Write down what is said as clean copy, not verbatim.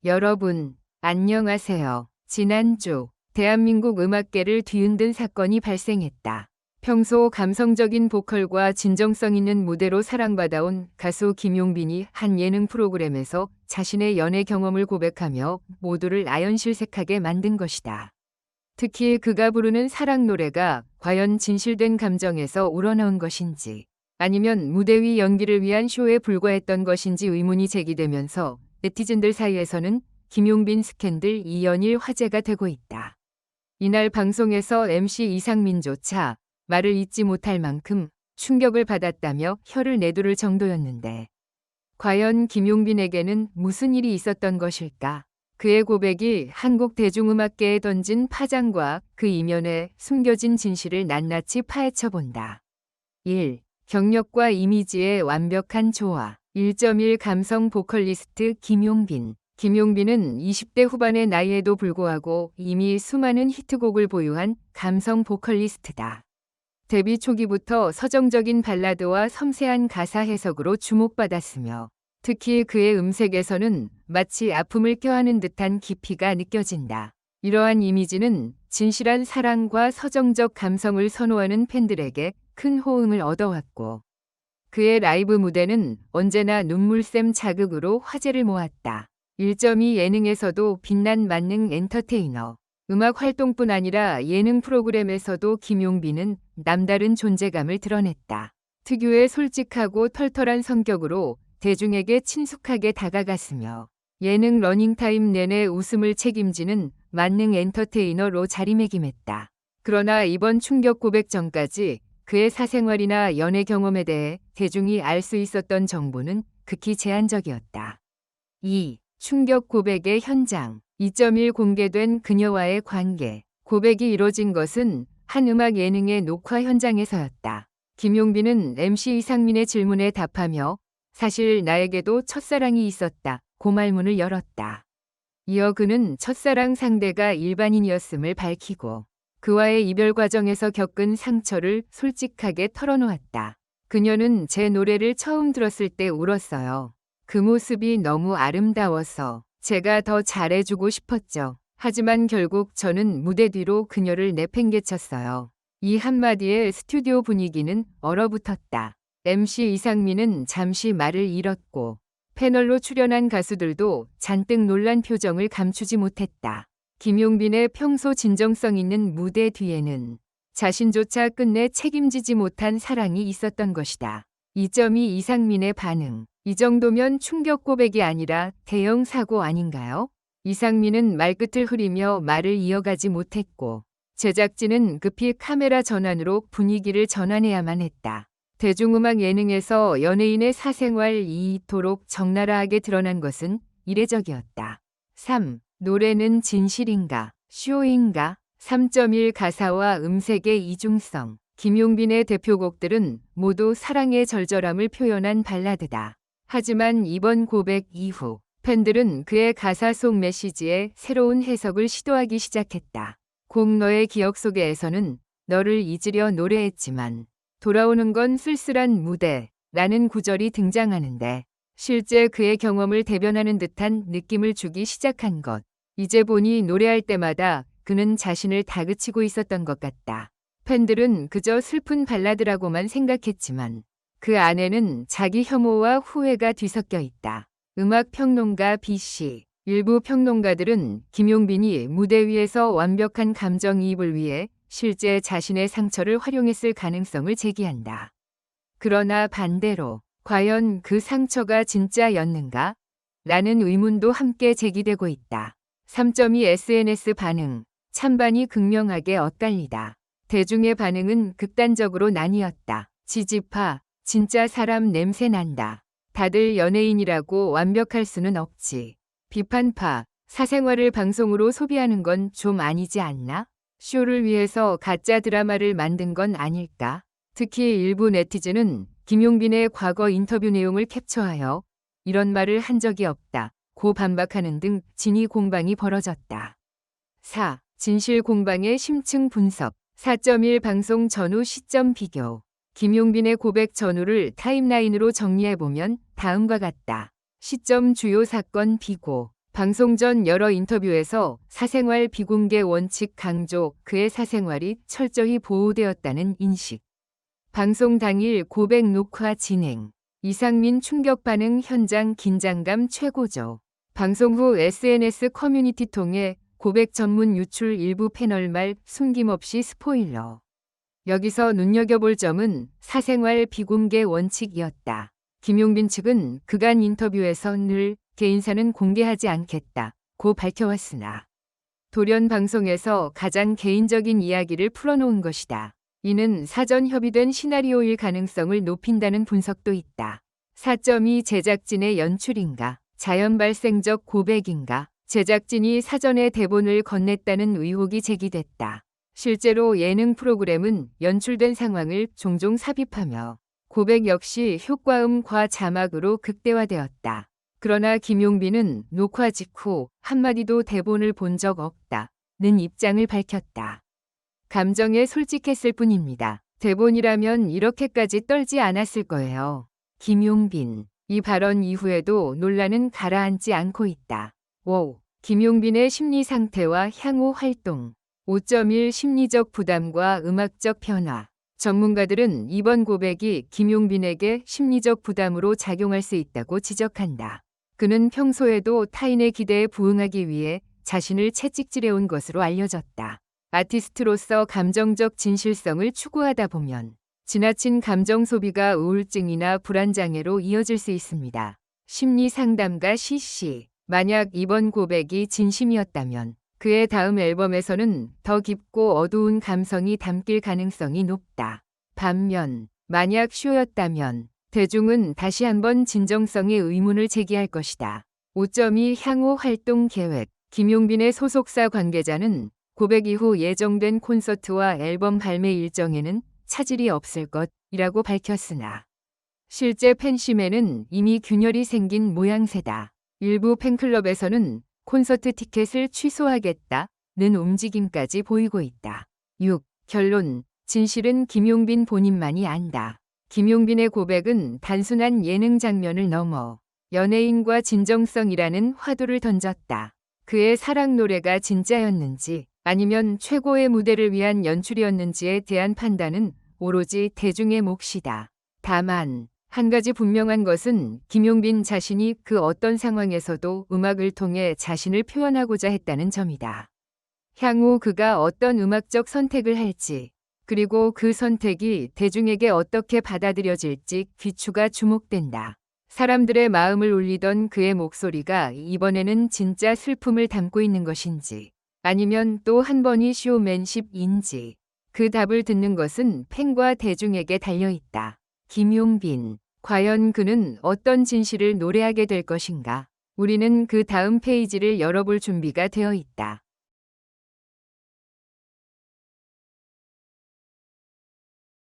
여러분, 안녕하세요. 지난주 대한민국 음악계를 뒤흔든 사건이 발생했다. 평소 감성적인 보컬과 진정성 있는 무대로 사랑받아온 가수 김용빈이 한 예능 프로그램에서 자신의 연애 경험을 고백하며 모두를 아연실색하게 만든 것이다. 특히 그가 부르는 사랑 노래가 과연 진실된 감정에서 우러나온 것인지 아니면 무대 위 연기를 위한 쇼에 불과했던 것인지 의문이 제기되면서 네티즌들 사이에서는 김용빈 스캔들 2연일 화제가 되고 있다. 이날 방송에서 MC 이상민조차 말을 잇지 못할 만큼 충격을 받았다며 혀를 내두를 정도였는데 과연 김용빈에게는 무슨 일이 있었던 것일까? 그의 고백이 한국 대중음악계에 던진 파장과 그 이면에 숨겨진 진실을 낱낱이 파헤쳐본다. 1. 경력과 이미지의 완벽한 조화. 1.1 감성 보컬리스트 김용빈. 김용빈은 20대 후반의 나이에도 불구하고 이미 수많은 히트곡을 보유한 감성 보컬리스트다. 데뷔 초기부터 서정적인 발라드와 섬세한 가사 해석으로 주목받았으며 특히 그의 음색에서는 마치 아픔을 껴안은 듯한 깊이가 느껴진다. 이러한 이미지는 진실한 사랑과 서정적 감성을 선호하는 팬들에게 큰 호응을 얻어왔고 그의 라이브 무대는 언제나 눈물샘 자극으로 화제를 모았다. 1.2 예능에서도 빛난 만능 엔터테이너. 음악 활동뿐 아니라 예능 프로그램에서도 김용빈은 남다른 존재감을 드러냈다. 특유의 솔직하고 털털한 성격으로 대중에게 친숙하게 다가갔으며 예능 러닝타임 내내 웃음을 책임지는 만능 엔터테이너로 자리매김했다. 그러나 이번 충격 고백 전까지 그의 사생활이나 연애 경험에 대해 대중이 알 수 있었던 정보는 극히 제한적이었다. 2. 충격 고백의 현장. 2.1 공개된 그녀와의 관계. 고백이 이뤄진 것은 한 음악 예능의 녹화 현장에서였다. 김용빈은 MC 이상민의 질문에 답하며 사실 나에게도 첫사랑이 있었다. 고말문을 열었다. 이어 그는 첫사랑 상대가 일반인이었음을 밝히고 그와의 이별 과정에서 겪은 상처를 솔직하게 털어놓았다. 그녀는 제 노래를 처음 들었을 때 울었어요. 그 모습이 너무 아름다워서 제가 더 잘해주고 싶었죠. 하지만 결국 저는 무대 뒤로 그녀를 내팽개쳤어요. 이 한마디에 스튜디오 분위기는 얼어붙었다. MC 이상민은 잠시 말을 잃었고 패널로 출연한 가수들도 잔뜩 놀란 표정을 감추지 못했다. 김용빈의 평소 진정성 있는 무대 뒤에는 자신조차 끝내 책임지지 못한 사랑이 있었던 것이다. 2.2 이상민의 반응. 이 정도면 충격 고백이 아니라 대형 사고 아닌가요? 이상민은 말끝을 흐리며 말을 이어가지 못했고 제작진은 급히 카메라 전환으로 분위기를 전환해야만 했다. 대중음악 예능에서 연예인의 사생활이 이토록 적나라하게 드러난 것은 이례적이었다. 3. 노래는 진실인가? 쇼인가? 3.1 가사와 음색의 이중성. 김용빈의 대표곡들은 모두 사랑의 절절함을 표현한 발라드다. 하지만 이번 고백 이후 팬들은 그의 가사 속 메시지에 새로운 해석을 시도하기 시작했다. 곡 너의 기억 속에에서는 너를 잊으려 노래했지만 돌아오는 건 쓸쓸한 무대라는 구절이 등장하는데 실제 그의 경험을 대변하는 듯한 느낌을 주기 시작한 것. 이제 보니 노래할 때마다 그는 자신을 다그치고 있었던 것 같다. 팬들은 그저 슬픈 발라드라고만 생각했지만 그 안에는 자기 혐오와 후회가 뒤섞여 있다. 음악 평론가 B씨. 일부 평론가들은 김용빈이 무대 위에서 완벽한 감정이입을 위해 실제 자신의 상처를 활용했을 가능성을 제기한다. 그러나 반대로 과연 그 상처가 진짜였는가? 라는 의문도 함께 제기되고 있다. 3.2 SNS 반응. 찬반이 극명하게 엇갈리다. 대중의 반응은 극단적으로 나뉘었다. 지지파. 진짜 사람 냄새 난다. 다들 연예인이라고 완벽할 수는 없지. 비판파. 사생활을 방송으로 소비하는 건 좀 아니지 않나? 쇼를 위해서 가짜 드라마를 만든 건 아닐까? 특히 일부 네티즌은 김용빈의 과거 인터뷰 내용을 캡처하여 이런 말을 한 적이 없다. 고 반박하는 등 진위 공방이 벌어졌다. 4. 진실 공방의 심층 분석. 4.1 방송 전후 시점 비교. 김용빈의 고백 전후를 타임라인으로 정리해보면 다음과 같다. 시점 주요 사건 비고. 방송 전 여러 인터뷰에서 사생활 비공개 원칙 강조, 그의 사생활이 철저히 보호되었다는 인식. 방송 당일 고백 녹화 진행. 이상민 충격 반응 현장 긴장감 최고죠. 방송 후 SNS 커뮤니티 통해 고백 전문 유출 일부 패널 말 숨김없이 스포일러. 여기서 눈여겨볼 점은 사생활 비공개 원칙이었다. 김용빈 측은 그간 인터뷰에서 늘 개인사는 공개하지 않겠다고 밝혀왔으나 돌연 방송에서 가장 개인적인 이야기를 풀어놓은 것이다. 이는 사전 협의된 시나리오일 가능성을 높인다는 분석도 있다. 4.2 제작진의 연출인가? 자연 발생적 고백인가? 제작진이 사전에 대본을 건넸다는 의혹이 제기됐다. 실제로 예능 프로그램은 연출된 상황을 종종 삽입하며 고백 역시 효과음과 자막으로 극대화되었다. 그러나 김용빈은 녹화 직후 한마디도 대본을 본 적 없다는 입장을 밝혔다. 감정에 솔직했을 뿐입니다. 대본이라면 이렇게까지 떨지 않았을 거예요. 김용빈. 이 발언 이후에도 논란은 가라앉지 않고 있다. 5. 김용빈의 심리 상태와 향후 활동. 5.1 심리적 부담과 음악적 변화. 전문가들은 이번 고백이 김용빈에게 심리적 부담으로 작용할 수 있다고 지적한다. 그는 평소에도 타인의 기대에 부응하기 위해 자신을 채찍질해온 것으로 알려졌다. 아티스트로서 감정적 진실성을 추구하다 보면 지나친 감정 소비가 우울증이나 불안장애로 이어질 수 있습니다. 심리 상담가 CC. 만약 이번 고백이 진심이었다면 그의 다음 앨범에서는 더 깊고 어두운 감성이 담길 가능성이 높다. 반면 만약 쇼였다면 대중은 다시 한번 진정성의 의문을 제기할 것이다. 5.2 향후 활동 계획. 김용빈의 소속사 관계자는 고백 이후 예정된 콘서트와 앨범 발매 일정에는 차질이 없을 것이라고 밝혔으나 실제 팬심에는 이미 균열이 생긴 모양새다. 일부 팬클럽에서는 콘서트 티켓을 취소하겠다는 움직임까지 보이고 있다. 6. 결론. 진실은 김용빈 본인만이 안다. 김용빈의 고백은 단순한 예능 장면을 넘어 연예인과 진정성이라는 화두를 던졌다. 그의 사랑 노래가 진짜였는지 아니면 최고의 무대를 위한 연출이었는지에 대한 판단은 오로지 대중의 몫이다. 다만 한 가지 분명한 것은 김용빈 자신이 그 어떤 상황에서도 음악을 통해 자신을 표현하고자 했다는 점이다. 향후 그가 어떤 음악적 선택을 할지 그리고 그 선택이 대중에게 어떻게 받아들여질지 귀추가 주목된다. 사람들의 마음을 울리던 그의 목소리가 이번에는 진짜 슬픔을 담고 있는 것인지 아니면 또 한 번이 쇼맨십인지 그 답을 듣는 것은 팬과 대중에게 달려있다. 김용빈. 과연 그는 어떤 진실을 노래하게 될 것인가? 우리는 그 다음 페이지를 열어볼 준비가 되어 있다.